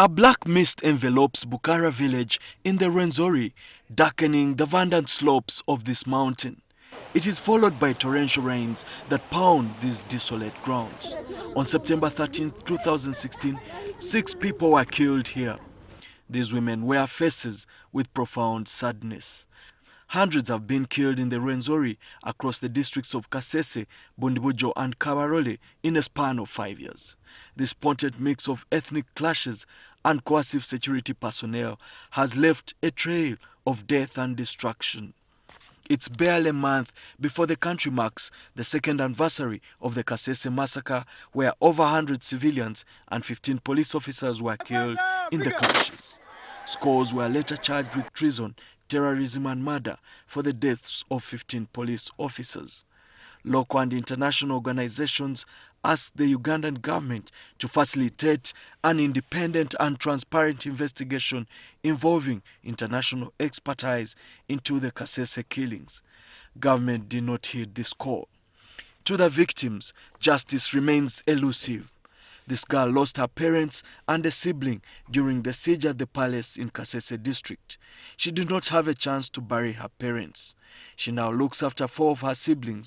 A black mist envelops Bukara village in the Rwenzori, darkening the verdant slopes of this mountain. It is followed by torrential rains that pound these desolate grounds. On September 13, 2016, 6 people were killed here. These women wear faces with profound sadness. Hundreds have been killed in the Rwenzori across the districts of Kasese, Bundibujo and Kabarole in a span of 5 years. This pointed mix of ethnic clashes and coercive security personnel has left a trail of death and destruction. It's barely a month before the country marks the second anniversary of the Kasese massacre, where over 100 civilians and 15 police officers were killed in the clashes. Scores were later charged with treason, terrorism and murder for the deaths of 15 police officers. Local and international organizations asked the Ugandan government to facilitate an independent and transparent investigation involving international expertise into the Kasese killings. Government did not heed this call. To the victims, justice remains elusive. This girl lost her parents and a sibling during the siege at the palace in Kasese district. She did not have a chance to bury her parents. She now looks after 4 of her siblings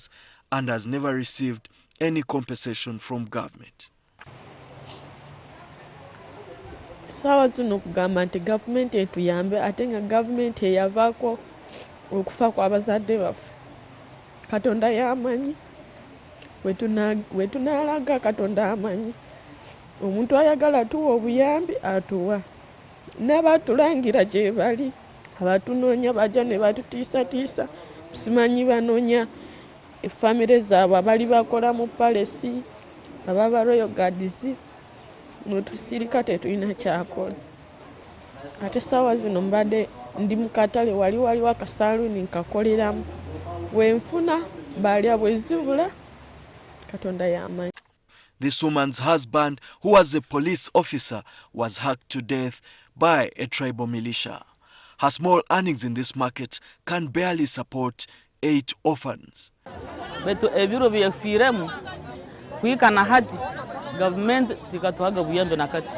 and has never received any compensation from government. Sawa tuno kugamba nti government etuyambe ate nga government eyavaako okufa kw'abazadde baffe. Katonda y'amanyi wetunaalaga Katonda amanyi. Omuntu ayagala tuwa obuyambi atuwa. N'abatulangira gye bali abatunoonya bajja ne batutiisatiisa. Simanyi banoonya family zaabwe abali bakola mu palesi ababa royal guards n'otusirika tetulina kyakola. Ate ssaawa zino mbadde ndi mu katale waliwo akasaaluni nkakoleramu. Wenfuna balya bwezibula Katonda y'amanyi. This woman's husband, who was a police officer, was hacked to death by a tribal militia. Her small earnings in this market can barely support 8 orphans. Beto ebiro byefiremu kwikana hati government tikatuhaga buyambe nakati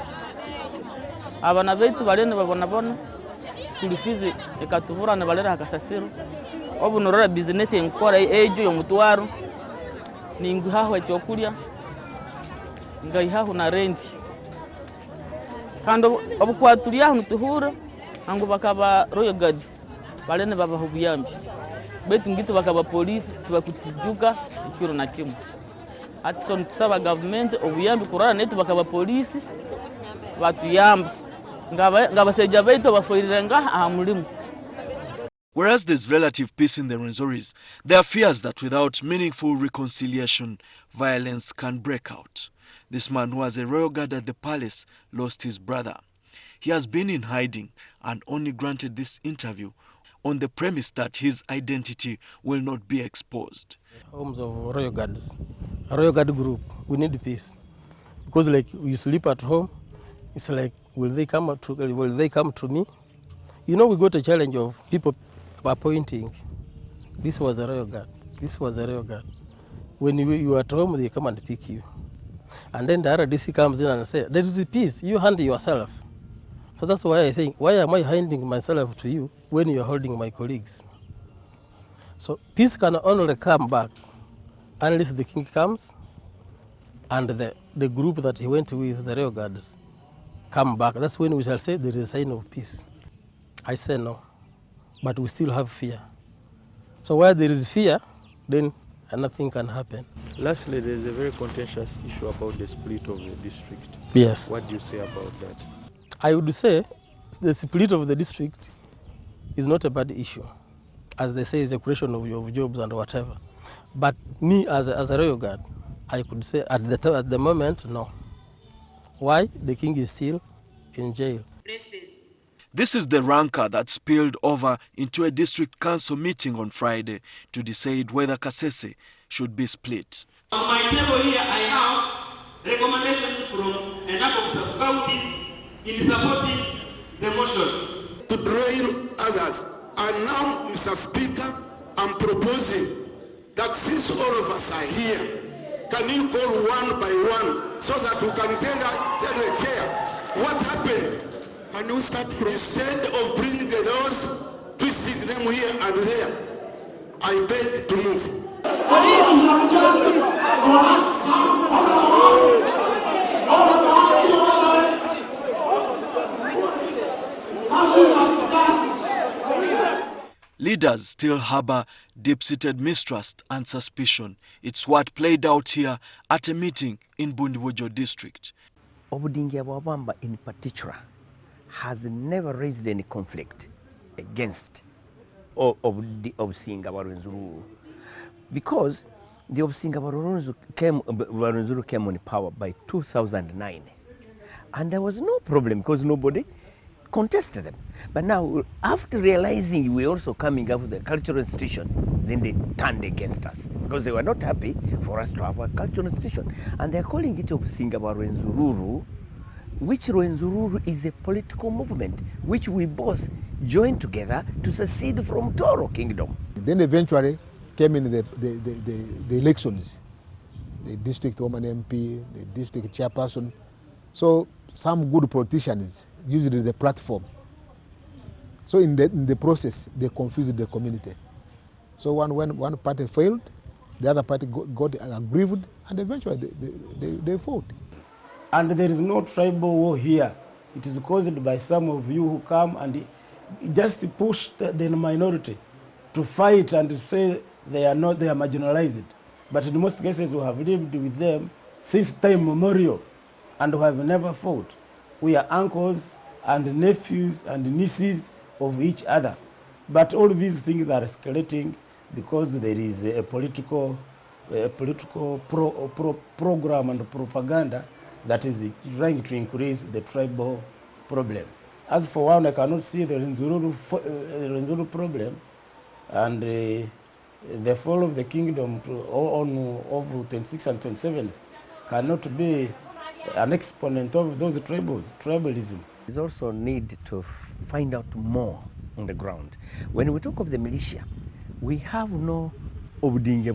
abana baitu balene babona kulifizi ikatuvura na balera akasasiro obunorora business enkora ejo yomutwaro ninguhaho cyokulya ngayihaho na rent kando obukwaturiya mutuhura angu bakaba royal guard balene babaho buyambe betu ngito bakaba police tubakutijuka ikiro na kimu atson tusaba government obuyambi kurana netu bakaba police batuyamba ngabaseja betu bafoirenga amulimu. Whereas there's relative peace in the Rwenzoris, there are fears that without meaningful reconciliation, violence can break out. This man who was a royal guard at the palace lost his brother. He has been in hiding and only granted this interview on the premise that his identity will not be exposed. Homes of royal guards, a royal guard group, we need peace. Because like you sleep at home, it's like, will they come to me? You know, we got a challenge of people appointing. This was a royal guard. This was a royal guard. When you are at home, they come and pick you. And then the RDC comes in and says, there is peace, you handle yourself. So that's why I think, why am I handing myself to you when you are holding my colleagues? So peace can only come back unless the king comes and the group that he went with, the royal guards, come back. That's when we shall say there is a sign of peace. I say no, but we still have fear. So where there is fear, then nothing can happen. Lastly, there is a very contentious issue about the split of the district. Yes. What do you say about that? I would say the split of the district is not a bad issue. As they say, it's a question of jobs and whatever. But me, as a royal guard, I could say at the moment, no. Why? The king is still in jail. This is the rancor that spilled over into a district council meeting on Friday to decide whether Kasese should be split. On my table here, I have recommendations from a number of sub-counties in supporting the motion. To drill others. And now, Mr. Speaker, I'm proposing that since all of us are here, can you call one by one so that we can take care What happened? And we start from instead of bringing the laws, twisting them here and there. I beg to move. Leaders still harbor deep-seated mistrust and suspicion. It's what played out here at a meeting in Bundiwojo district. Obudingi Wabamba in particular has never raised any conflict against Omusinga Rwenzururu, because the Omusinga Rwenzururu came on power by 2009, and there was no problem because nobody contested them. But now, after realizing we're also coming up with a cultural institution, then they turned against us because they were not happy for us to have a cultural institution, and they're calling it Omusinga Rwenzururu, which Rwenzururu is a political movement which we both joined together to secede from Toro Kingdom. Then eventually came in the elections, the district woman MP, the district chairperson. So some good politicians used it as a platform. So in the process, they confused the community. So when one party failed, the other party got aggrieved, and eventually they fought. And there is no tribal war here. It is caused by some of you who come and just push the minority to fight and to say they are marginalized. But in most cases, we have lived with them since time memorial, and we have never fought. We are uncles and nephews and nieces of each other. But all these things are escalating because there is a political program and propaganda that is trying to increase the tribal problem. As for one, I cannot see the Rwenzururu problem, and the fall of the kingdom of 26 and 27 cannot be an exponent of those tribalism. There's also need to find out more on the ground. When we talk of the militia, we have no Obudingi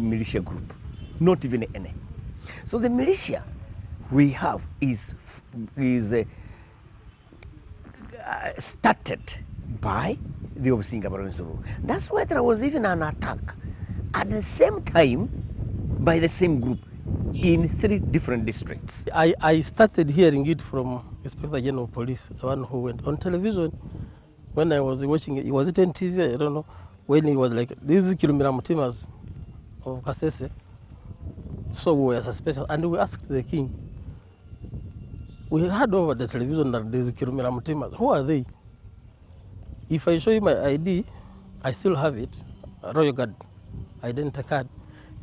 militia group, not even any. So the militia we have is started by the Omusinga Rwenzururu. That's why there was even an attack at the same time by the same group in 3 different districts. I started hearing it from Inspector General of Police, the one who went on television when I was watching it. Was it NTV? I don't know. When he was like, these Kilumira Mutimas of Kasese. So we were suspicious, and we asked the king. We heard over the television that these Kilumira Mutimas, who are they? If I show you my ID, I still have it, Royal Guard, identity card.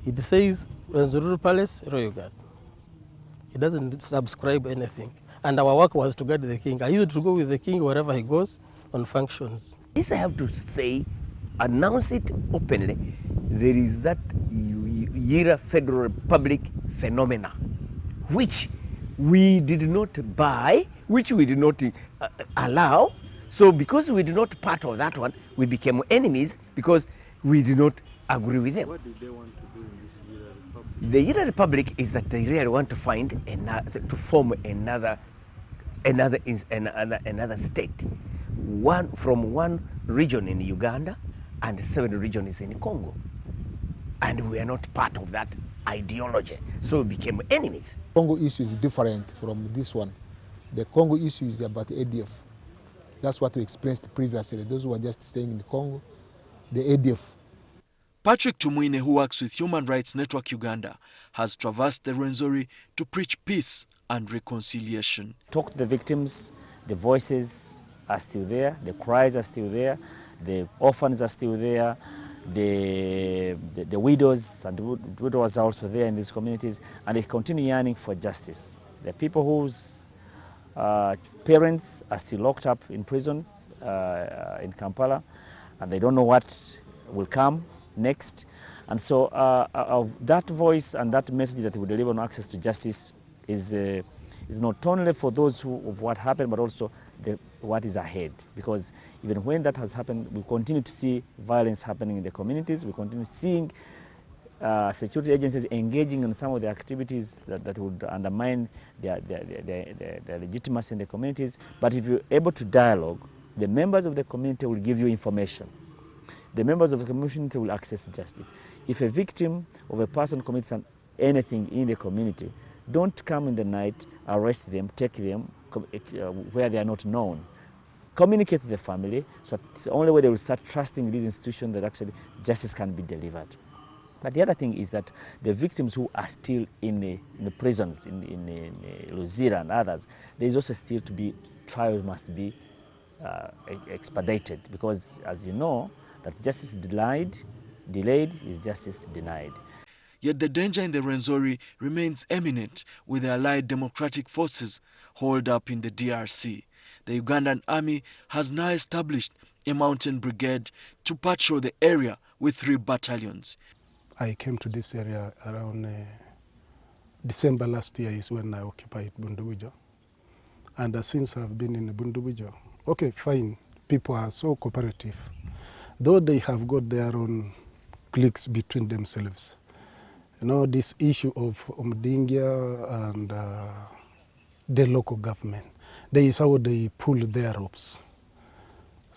It says Rwenzururu Palace, Royal Guard. He doesn't subscribe anything. And our work was to guard the king. I used to go with the king wherever he goes on functions. This I have to say, announce it openly. There is that Yira Federal Republic phenomena, which we did not buy, which we did not allow. So because we did not part of that one, we became enemies because we did not agree with them. What did they want to do in this Yira Republic? The Yira Republic is that they really want to find to form another state, from one region in Uganda and 7 regions in Congo, and we are not part of that ideology, so we became enemies. Congo issue is different from this one. The Congo issue is about ADF. That's what we expressed previously. Those who are just staying in Congo, the ADF. Patrick Tumwine, who works with Human Rights Network Uganda, has traversed the Rwenzori to preach peace and reconciliation. Talk to the victims. The voices are still there. The cries are still there. The orphans are still there. The widows and widows are also there in these communities, and they continue yearning for justice. The people whose parents are still locked up in prison in Kampala, and they don't know what will come next. And so that voice and that message that we deliver on access to justice is not only for those of what happened, but also what is ahead. Because even when that has happened, we continue to see violence happening in the communities. We continue seeing security agencies engaging in some of the activities that would undermine their legitimacy in the communities. But if you're able to dialogue, the members of the community will give you information. The members of the community will access justice. If a victim of a person commits anything in the community, don't come in the night, arrest them, take them where they are not known. Communicate to the family, so it's the only way they will start trusting these institutions that actually justice can be delivered. But the other thing is that the victims who are still in the prisons, in Luzira and others, there is also still to be, trials must be expedited, because as you know, that justice delayed is justice denied. Yet the danger in the Rwenzori remains imminent, with the allied democratic forces holed up in the DRC. The Ugandan army has now established a mountain brigade to patrol the area with 3 battalions. I came to this area around December last year is when I occupied Bundubujo. And since I've been in Bundubujo, okay, fine, people are so cooperative. Though they have got their own cliques between themselves. You know, this issue of Omusinga and the local government, there is how they pull their ropes.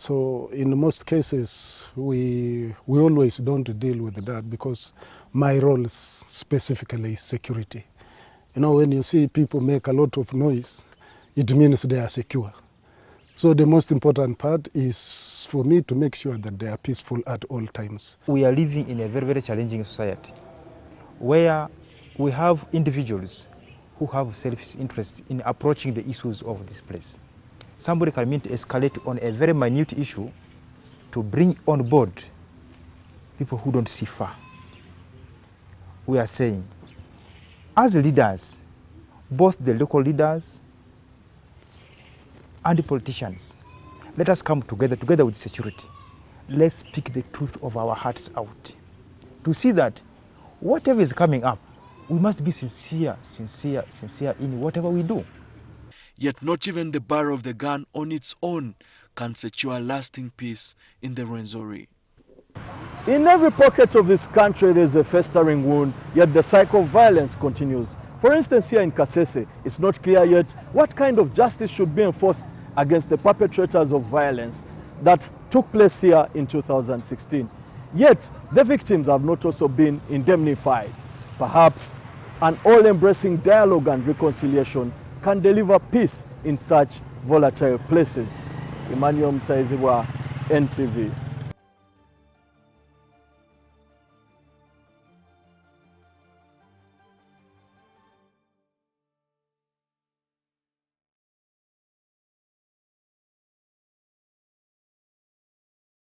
So in most cases, we always don't deal with that, because my role specifically is security. You know, when you see people make a lot of noise, it means they are secure. So the most important part is for me to make sure that they are peaceful at all times. We are living in a very, very challenging society, where we have individuals who have self-interest in approaching the issues of this place. Somebody can mean to escalate on a very minute issue to bring on board people who don't see far. We are saying, as leaders, both the local leaders and the politicians, let us come together with security. Let's speak the truth of our hearts out. To see that whatever is coming up, we must be sincere in whatever we do. Yet not even the barrel of the gun on its own can secure lasting peace in the Rwenzori. In every pocket of this country there is a festering wound, yet the cycle of violence continues. For instance, here in Kasese, it's not clear yet what kind of justice should be enforced against the perpetrators of violence that took place here in 2016. Yet, the victims have not also been indemnified. Perhaps an all-embracing dialogue and reconciliation can deliver peace in such volatile places. Emmanuel Msaiziwa, NTV.